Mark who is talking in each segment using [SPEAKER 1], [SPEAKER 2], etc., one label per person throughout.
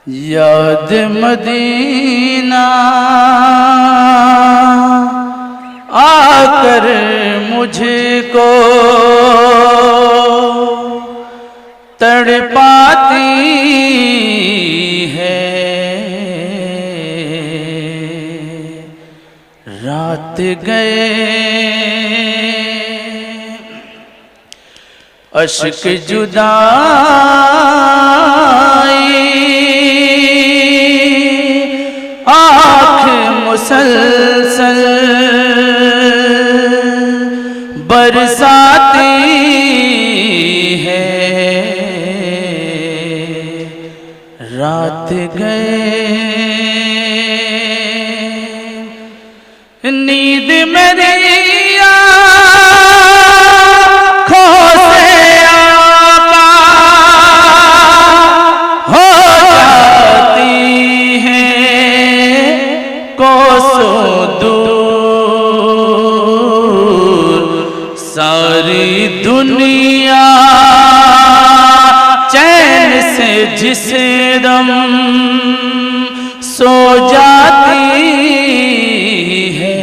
[SPEAKER 1] याद मदीना आकर मुझको तड़पाती है। रात गए अश्क जुदाई आँख मुसलसल बरसाती है। रात गए नींद मेरी सारी दुनिया चैन से जिसे दम सो जाती है।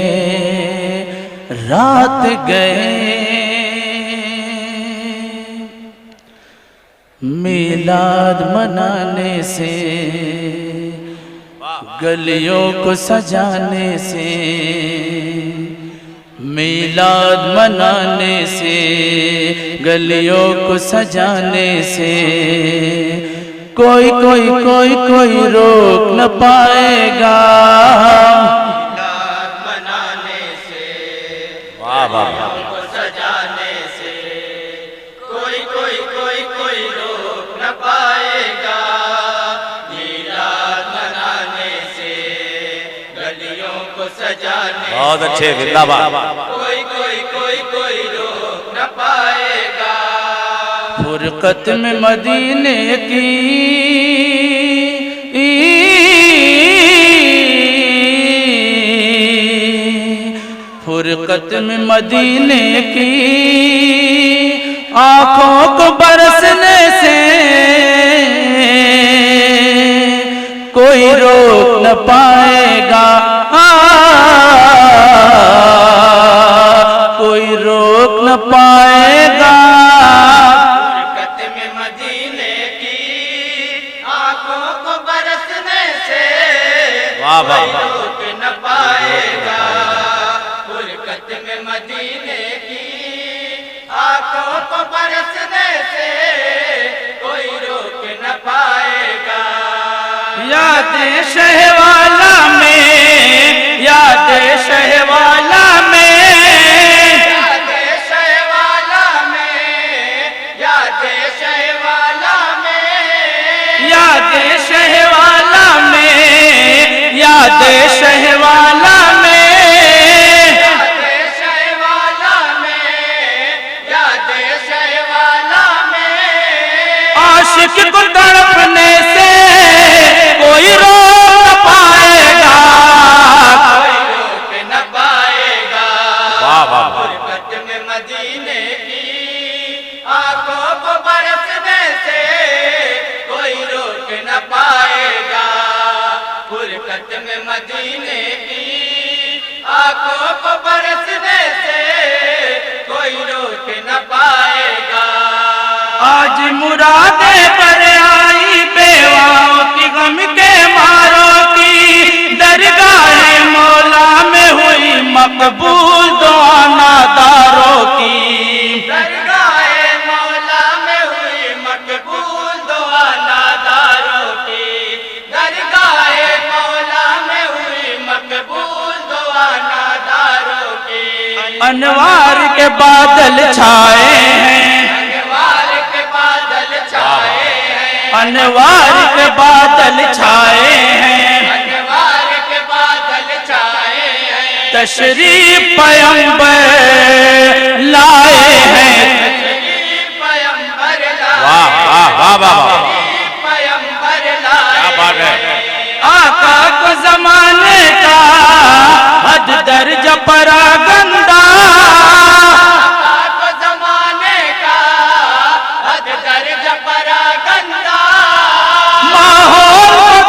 [SPEAKER 1] रात गए मिलाद मनाने से गलियों को सजाने से, मिलाद मनाने से गलियों को सजाने से कोई कोई कोई कोई रोक न पाएगा।
[SPEAKER 2] मिलाद मनाने से गलियों को सजाने से कोई कोई कोई कोई रोक न पाएगा। मिलाद मनाने से गलियों को सजाने
[SPEAKER 3] बहुत अच्छे जिंदाबाद।
[SPEAKER 2] कोई कोई कोई कोई रोक न पाएगा।
[SPEAKER 1] फुरकत में मदीने की फुरकत में मदीने की आँखों को बरसने से कोई रोक न पाएगा। कोई रोक न पाएगा।
[SPEAKER 2] फुरकत में मदीने की आँखों को बरसने से
[SPEAKER 3] वाह वाह
[SPEAKER 2] कोई रोक न पाएगा। फुरकत में मदीने की आँखों को बरसने से कोई रोक न पाएगा।
[SPEAKER 1] याद शहवाला में, याद शहवाला में,
[SPEAKER 2] याद शहवाला में, याद शहवाला में,
[SPEAKER 1] याद शहवाला में, याद शहवाला में,
[SPEAKER 2] याद शहवाला में, याद शहवाला में
[SPEAKER 1] आशिक को तड़पने से कोई रोक न पाएगा।
[SPEAKER 2] कोई रोक न पाएगा।
[SPEAKER 3] वाह वाह।
[SPEAKER 2] फुरकत में मदीने की आँखों को बरसने से कोई रोक न पाएगा। फुरकत में मदीने की आँखों को बरसने से कोई रोक न पाएगा।
[SPEAKER 1] आज मुरादे पर आई बेवाओं की गम के मारों की दरगाह मौला में हुई मकबूल दुआ नादारों की।
[SPEAKER 2] दरगाह मौला में हुई मकबूल दुआ नादारों की। दरगाह मौला में हुई मकबूल दुआ नादारों की।
[SPEAKER 1] अनवार के बादल छाए हैं,
[SPEAKER 2] अनवार के बादल छाए हैं,
[SPEAKER 1] अनवार के बादल छाए हैं।
[SPEAKER 2] अनवार के बादल छाए हैं।
[SPEAKER 1] तशरीफ पैगंबर लाए हैं।
[SPEAKER 2] तशरीफ पैगंबर लाए।
[SPEAKER 3] वाह वाह वाह वाह।
[SPEAKER 2] तशरीफ पैगंबर लाए।
[SPEAKER 3] क्या बात है।
[SPEAKER 1] आका को जमाने का हद दर्ज परागंदा,
[SPEAKER 2] आका को जमाने का हद दर्ज परागंदा।
[SPEAKER 1] माहौल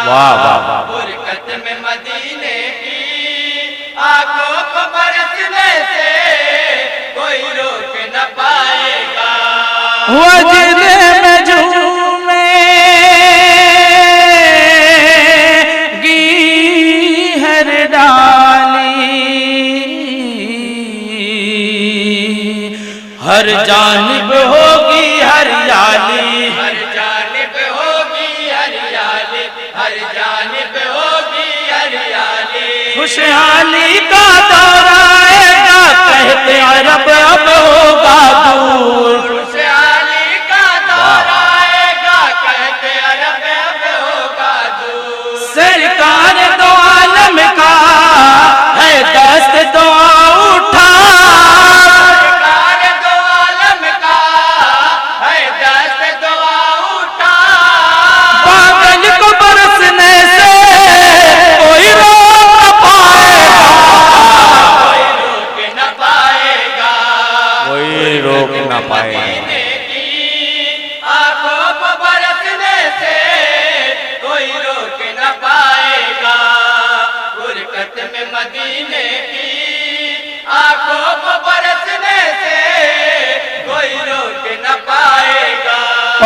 [SPEAKER 3] वाह वाह वाह
[SPEAKER 2] बरकत में मदीने की आंखों को बरसने से कोई रोक न पाएगा।
[SPEAKER 1] वजदे में झूमेगी हर डाली, हर जानिब होगी हरियाली,
[SPEAKER 2] हर जानिब होगी हरियाली, हर जानिब होगी हरियाली।
[SPEAKER 1] खुशहाली का दौर आएगा, कहते अरब अब होगा दूर।
[SPEAKER 2] खुशहाली का दौर आएगा, कहते अरब अब होगा दूर।
[SPEAKER 1] सरकार दो आलम का है दस्त दुआ उठा,
[SPEAKER 2] सरकार दो आलम का है दस्त दुआ उठा।
[SPEAKER 1] बादल को बरसने से कोई रोक न पाएगा,
[SPEAKER 2] कोई रोक न पाएगा।
[SPEAKER 3] कोई रोक ना पाएगा।
[SPEAKER 2] मदीने की आंखों को बरसने से कोई रोक न पाएगा। बरकत में मदीने की आंखों को बरसने से कोई रोक न पाएगा।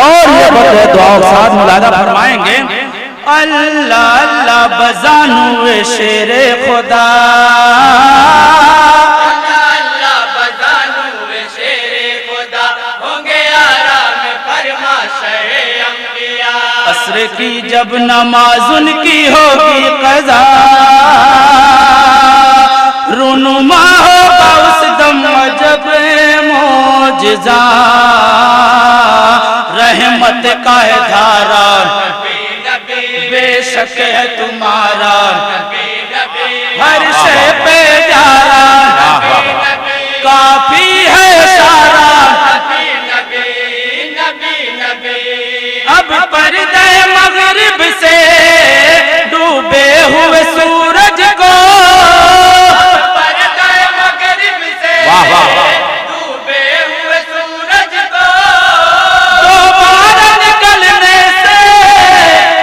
[SPEAKER 1] और ये बड़े दुआ के साथ मुलादा फरमाएंगे, अल्लाह अल्लाह बजानू शेरे खुदा,
[SPEAKER 2] अल्लाह बजानू वे शेरे खुदा, होंगे आराम फरमा शहे अंबिया।
[SPEAKER 1] असर की जब नमाज उनकी होगी कज़ा, रुनुमा होगा उस दम जब मोजज़ा, रहमत का है धारा
[SPEAKER 2] नबी नबी
[SPEAKER 1] बेशक है तुम्हारा,
[SPEAKER 2] नबी नबी
[SPEAKER 1] हर शे पे जारा,
[SPEAKER 2] नबी नबी
[SPEAKER 1] काफी है सारा।
[SPEAKER 2] नबी नबी नबी नबी।
[SPEAKER 1] अब पर्दे मगरिब से डूबे हुए सूरज को,
[SPEAKER 2] पर्दे मगरिब से
[SPEAKER 3] वाह वाह वाह
[SPEAKER 2] डूबे हुए सूरज को
[SPEAKER 1] दोबारा निकलने से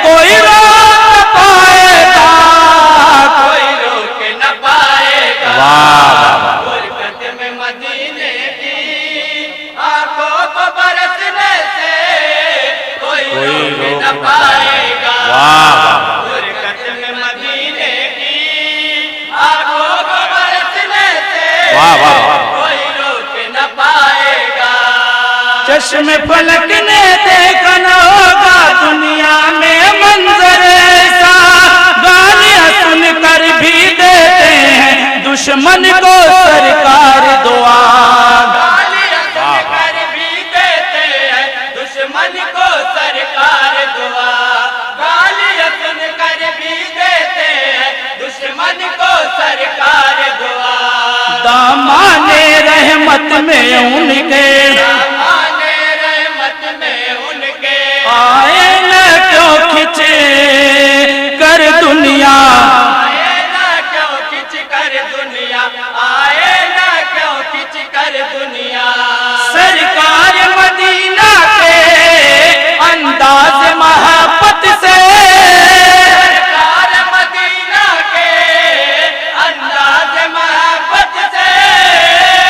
[SPEAKER 1] कोई रोक न पाएगा,
[SPEAKER 2] कोई रोक न पाएगा।
[SPEAKER 3] वाह वाह वाह
[SPEAKER 2] बरकत में मदीने की आंखों को बरसने से कोई रोक न पाएगा।
[SPEAKER 3] वाह वाह
[SPEAKER 2] बरकत में मदीने की आंखों को बरसने से
[SPEAKER 3] वाह वाह वाह
[SPEAKER 2] कोई रोक न पाएगा।
[SPEAKER 1] चश्मे फलक ने देखा न होगा दुनिया में मंजर ऐसा, गालियां सुनकर भी देते हैं दुश्मन को सरकार दुआ,
[SPEAKER 2] गालियां सुनकर भी देते हैं दुश्मन को सरकार दुआ। गालियां सुनकर भी देते हैं दुश्मन को सरकार दुआ।
[SPEAKER 1] दामाने रहमत में उनके
[SPEAKER 2] आने रहमत में उनके
[SPEAKER 1] आए न क्यों खिंचे कर दुनिया,
[SPEAKER 2] आए ना क्यों खिंच कर दुनिया, आए ना क्यों खिंच कर दुनिया।
[SPEAKER 1] सरकार मदीना के अंदाज मोहब्बत से,
[SPEAKER 2] सरकार मदीना के अंदाज मोहब्बत से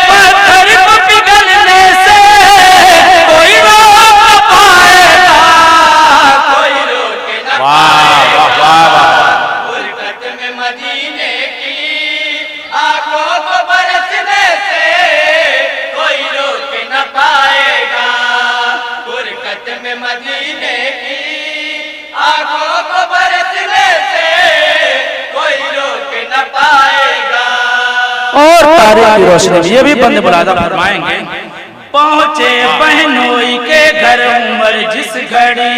[SPEAKER 1] पत्थर को पिघलने से कोई रोक न पाएगा,
[SPEAKER 2] कोई रोक न
[SPEAKER 3] वाह वाह वाह वाह
[SPEAKER 2] बरकत में मदीने की आंखों को बरसने से कोई रोक न पाएगा। बरकत में मदीने की आंखों को बरसने से कोई रोक न पाएगा।
[SPEAKER 1] और तारीख की रोशनी में ये भी बंदे मुलादा फरमाएंगे, पहुंचे बहनोई के घर उमर जिस घड़ी,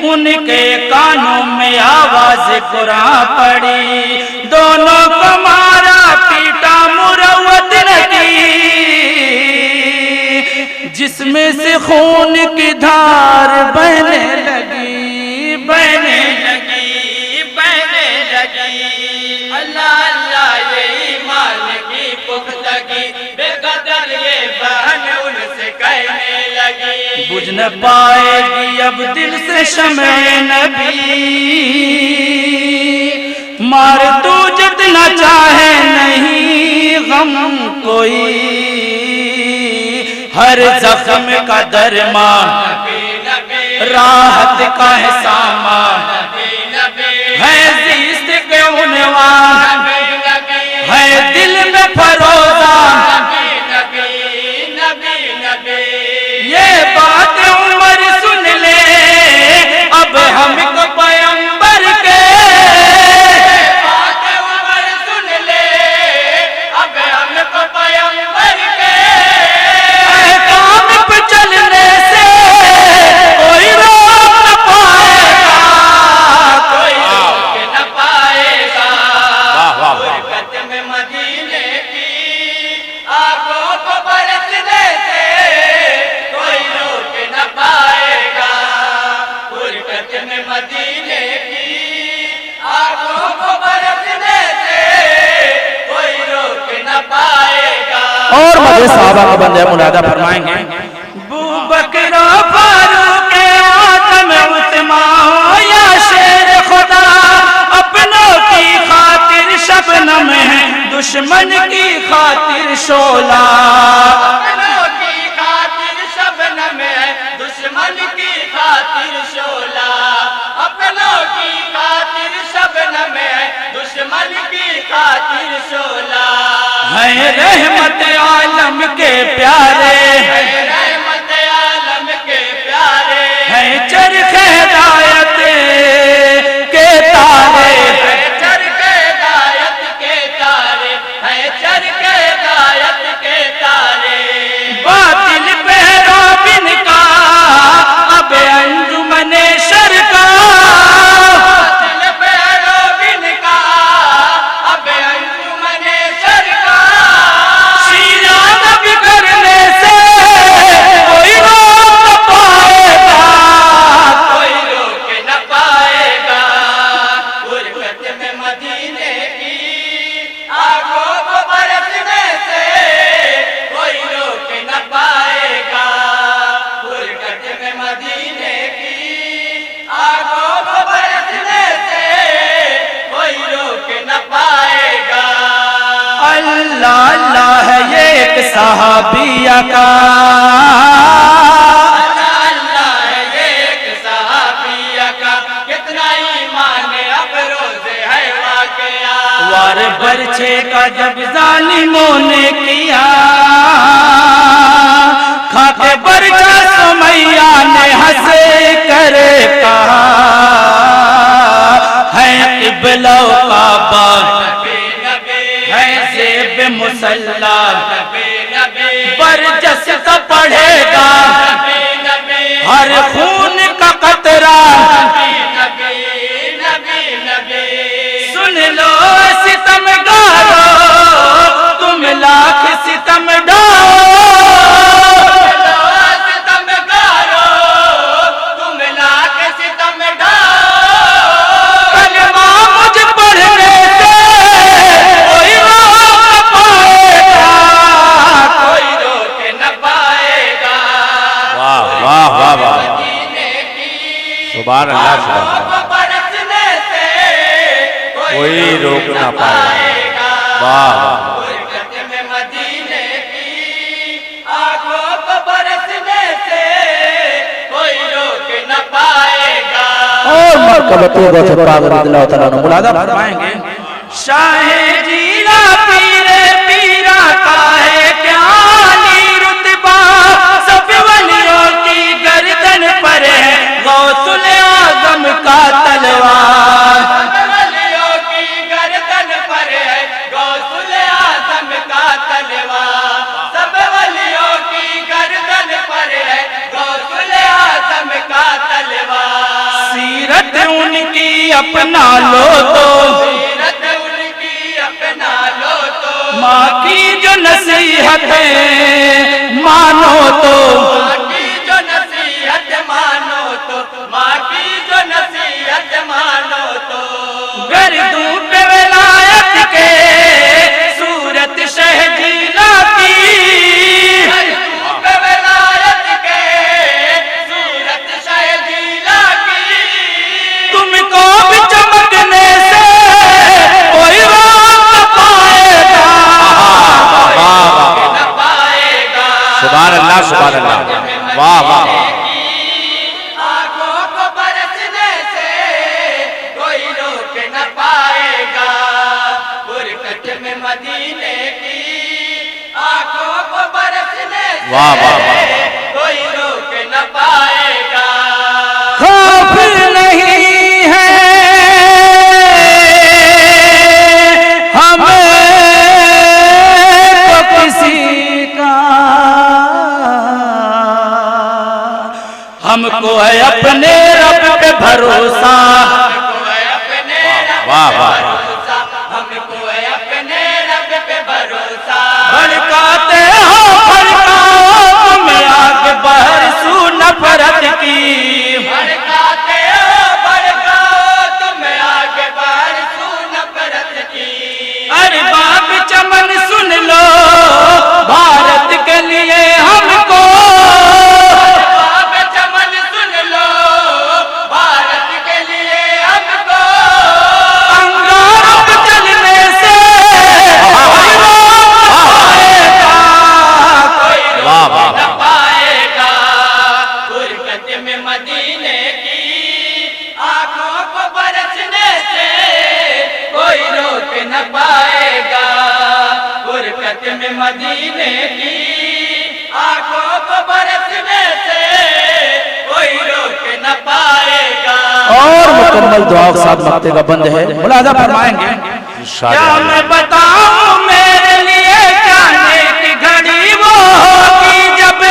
[SPEAKER 1] उनके कानों में आवाज कुरान पड़ी, दोनों को मारा पीटा मुरव्वत न की, जिसमें से खून की धार बहने लगी, बहने लगी, बहने लगी।
[SPEAKER 2] अल्लाह अल्लाह ये ईमान की पुख्तगी, बेकदर ये बहन उनसे कहने लगी।
[SPEAKER 1] बुझ न पाएगी अब दिल से शम्ए नबी, मार तू जितना चाहे नहीं गम कोई, हर जख्म का दरमान राहत का है सामान, है ज़िस्त के उन्वान, है दिल में फरोजा। ये बात उमर सुन ले अब हमको पैगंबर के,
[SPEAKER 2] बात उमर सुन ले अब हमको पैगंबर के,
[SPEAKER 1] काम पे चलने से कोई रोक न पाएगा,
[SPEAKER 2] कोई रोक न पाएगा।
[SPEAKER 3] वाह वाह वाह
[SPEAKER 2] बरकत में मदीने की आंखों को बरसने से कोई रोक न पाएगा। बरकत में मदीने की आंखों को बरसने से कोई रोक न पाएगा।
[SPEAKER 1] और मजे साहबा के बंदे मुलादा फरमाएंगे, बू बकरा फारूक आदम उस्मान या शेर खुदा, अपनों की खातिर शबनम है, दुश्मन की खातिर शोला,
[SPEAKER 2] अपनों की खातिर शबनम है, दुश्मन की खातिर शोला, अपनों की खातिर शबनम है, दुश्मन की खातिर शोला,
[SPEAKER 1] है रहमत आलम के प्यारे,
[SPEAKER 2] रहमत आलम के प्यारे,
[SPEAKER 1] है चरखे हिदायत के तारे,
[SPEAKER 2] चरखे हिदायत के तारे, है चरखे हिदायत के तारे,
[SPEAKER 1] बातिल पहरा बिन का अब अंजुमने शर का,
[SPEAKER 2] दिल पैरो बिन का अब अंजुमने सर का,
[SPEAKER 1] शीरा नबी करने से कोई रोक न पाएगा,
[SPEAKER 2] कोई रोक न पाएगा। गुरबत में मदीने की आंखों को बरसने से कोई रोक न पाएगा। गुरबत में मदीने की आंखों को बरसने से कोई रोक न पाएगा।
[SPEAKER 1] अल्लाह अल्लाह है ये एक सहाबिया का,
[SPEAKER 2] अल्लाह है ये एक सहाबिया का, कितना ईमान अब रोज़े है वाक़या।
[SPEAKER 1] वार बरछे का जब जालिमों ने किया, खाके बरछा सुमैया ने हंसे करे कहा, है क़िबला काबा
[SPEAKER 2] नबी नबी
[SPEAKER 1] है ज़ेब मुसल्ला,
[SPEAKER 2] नबी नबी
[SPEAKER 1] बरजस का पढ़ेगा
[SPEAKER 2] नबी नबी
[SPEAKER 1] हर खून का कतरा,
[SPEAKER 2] नबी नबी नबी
[SPEAKER 1] सुन लो सितमगारो तुम लाख सितम डालो,
[SPEAKER 2] सितम गारो तुम लाख सितम डालो,
[SPEAKER 1] कलमा मुझ पढ़ने से कोई रोक न पाएगा,
[SPEAKER 2] कोई रोक न पाएगा।
[SPEAKER 3] वाह वाह वाह वाह
[SPEAKER 2] मदीने की
[SPEAKER 3] सुभान अल्लाह सुभान अल्लाह।
[SPEAKER 2] आंखों को बरसने से
[SPEAKER 3] कोई रोक ना पाएगा। वाह वाह
[SPEAKER 2] गुरबत में मदीने की आंखों को बरसने से कोई रोक न पाएगा।
[SPEAKER 1] और मरकबतु गौसे पाक रज़ियल्लाहु तआला अन्हु मुलादा फरमाएंगे, शाहे जीरा पीरे पीरा का है क्या नी रुतबा, सब वलियों की गर्दन पर है गौसुल आज़म का तलवार,
[SPEAKER 2] वलियों की गर्दन पर है गौसुल आज़म का तलवार, सब वलियों की गर्दन पर है गौसुल आज़म का तलवार।
[SPEAKER 1] सीरत उनकी अपना लो तो,
[SPEAKER 2] सीरत उनकी अपना लो तो,
[SPEAKER 1] माँ की जो नसीहत है मानो तो,
[SPEAKER 2] माँ की जो नसीहत मानो तो, माँ की जो नसीहत मानो तो,
[SPEAKER 1] गर्दू पे विलायत के सूरत शहजीला की,
[SPEAKER 2] विलायत के सूरत शहजीला की,
[SPEAKER 3] वाह वाह वाह
[SPEAKER 2] कोई रोक न पाएगा।
[SPEAKER 1] खौफ नहीं है हमें तो किसी का, हमको है अपने रब पे भरोसा।
[SPEAKER 3] वाह वाह
[SPEAKER 2] हमको है अपने रब पे भरोसा।
[SPEAKER 1] भड़काते हो भड़काओ मैं आगे बरसू नफरत की,
[SPEAKER 2] भड़काते हो भड़काओ तुम आगे बरसू नफरत की।
[SPEAKER 1] अरे बाप चमन सुन लो भारत के लिए हमको,
[SPEAKER 2] बाप चमन सुन लो भारत के लिए हमको।
[SPEAKER 1] अंगारों पे चलने से कोई
[SPEAKER 3] वाह वाह
[SPEAKER 2] न पाएगा। गुरबत में मदीने की आंखों को बरसने से कोई रोक न पाएगा। गुरबत में मदीने की आंखों को बरसने से कोई रोक न पाएगा।
[SPEAKER 1] और मुकम्मल दुआ के साथ मक्ते का बंद है, मुलाजा फरमाएंगे। क्या मैं बताऊं मेरे लिए जाने की घड़ी वो होगी जब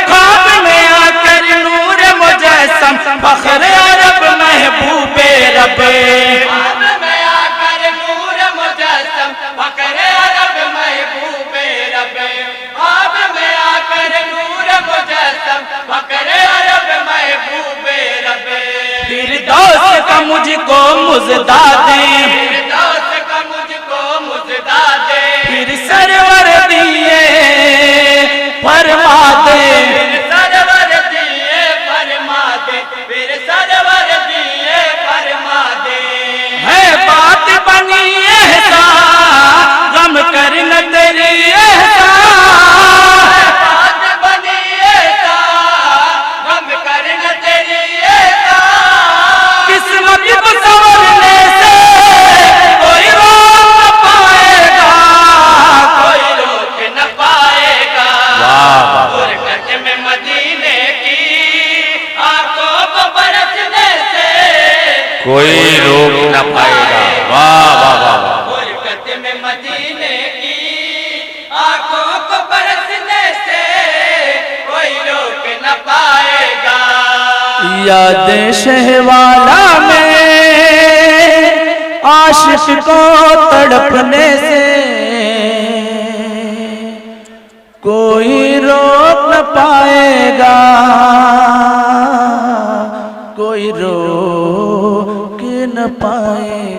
[SPEAKER 1] ख्वाब में आकर नूर मुजस्सम फख्र अरब महबूबे रब।
[SPEAKER 2] ख्वाब में आकर नूर मुजस्सम फख्र अरब महबूबे रब। ख्वाब में आकर नूर मुजस्सम फख्र अरब महबूबे रब।
[SPEAKER 1] फिरदौस का मुझको मुजदा दें,
[SPEAKER 2] फिरदौस का मुझको मुजदा दे।
[SPEAKER 1] फिर सरवर दिए फरमा दे।
[SPEAKER 2] फिर सरवर दिए फरमा दे। फिर सरवर दिए फरमा दे।
[SPEAKER 1] है बात बनी एहसान गम कर न तेरी एहसान,
[SPEAKER 2] बात बनी ऐसा गम कर न तेरी ऐसा।
[SPEAKER 1] किस्मत को संवरने से कोई रोक न पाएगा,
[SPEAKER 2] कोई रोक न पाएगा।
[SPEAKER 3] वाह वाह
[SPEAKER 2] गुरबत में मदीने की आंखों को बरसने से
[SPEAKER 3] कोई रोक न पाएगा। वाह वाह वाह वाह
[SPEAKER 2] गुरबत में मदीने की आंखों को बरसने से कोई रोक न पाएगा।
[SPEAKER 1] याद शहवाला में आशिक को तड़पने से कोई रोक न पाएगा, कोई रोक न पाएगा।